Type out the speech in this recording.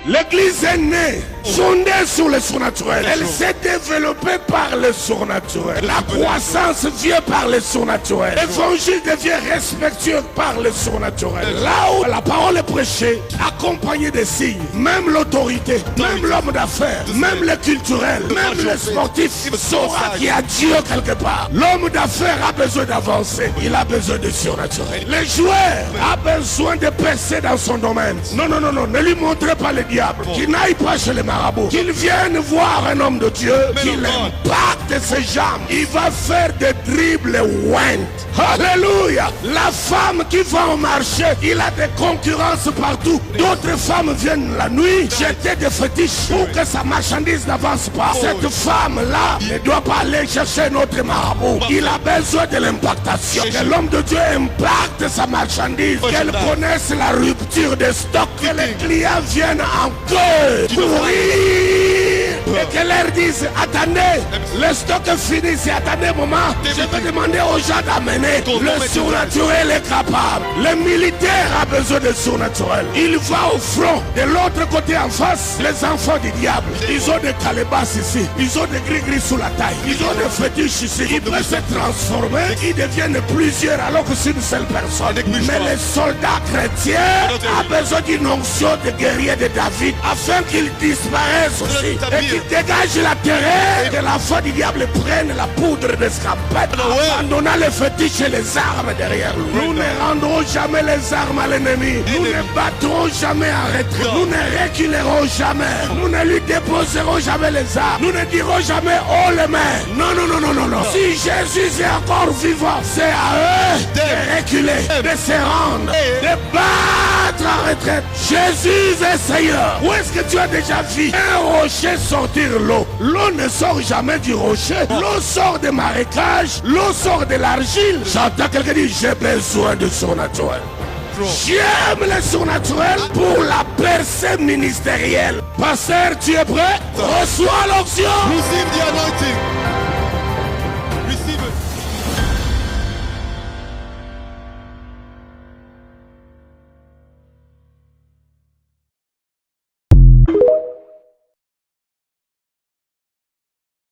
L'église est née, fondée sur le surnaturel. Elle s'est développée par le surnaturel. La croissance vient par le surnaturel. L'évangile devient respectueux par le surnaturel. Là où la parole est prêchée, accompagnée des signes, même l'autorité, même l'homme d'affaires, même le culturel, même le sportif saura qu'il y a Dieu quelque part. L'homme d'affaires a besoin d'avancer. Il a besoin de surnaturel. Le joueur a besoin de percer dans son domaine. Non, non, non, non, ne lui montrez pas le diable. Qu'il n'aille pas chez les marabouts. Qu'il vienne voir un homme de Dieu. Qu'il impacte ses jambes. Il va faire des dribbles went. Alléluia. La femme qui va au marché, il a des concurrences partout. D'autres femmes viennent la nuit jeter des fétiches pour que sa marchandise n'avance pas. Cette femme-là ne doit pas aller chercher notre marabout. Il a besoin de l'impactation. Que l'homme de Dieu impacte sa marchandise. Qu'elle connaisse la rupture des stocks. Que les clients viennent en queue courir. Et que leur dise, attendez, le stock est fini, c'est attendez moment. Je vais demander aux gens d'amener. Le surnaturel est capable. Le militaire a besoin de surnaturel. Il va au front. De l'autre côté en face, les enfants du diable. Ils ont des calebasses ici. Ils ont des gris-gris sous la taille. Ils ont des fétiches ici. Ils peuvent se transformer. Ils deviennent plusieurs alors que c'est une seule personne. Mais les soldats chrétiens ont besoin d'une onction de guerrier de David afin qu'ils disparaissent aussi. Et qu'ils dégagent la terreur. Que la foi du diable prenne la poudre d'escampette. Abandonnant les fétiches et les armes derrière nous. Nous ne rendrons jamais les armes à l'ennemi. Nous ne battrons jamais en retrait. Nous ne reculerons jamais. Nous ne lui déposerons jamais les armes. Nous ne dirons jamais oh les mains. Non, non, non, non, non, non. Si Jésus est encore vivant, c'est à eux de reculer, de se rendre, de battre en retraite. Jésus est Seigneur. Où est-ce que tu as déjà vu un rocher sortir l'eau? L'eau ne sort jamais du rocher. L'eau sort des marécages. L'eau sort de l'argile. J'entends quelqu'un dire j'ai besoin de surnaturel. J'aime le surnaturel pour la percée ministérielle. Pasteur, tu es prêt? Reçois l'onction. Receive the anointing.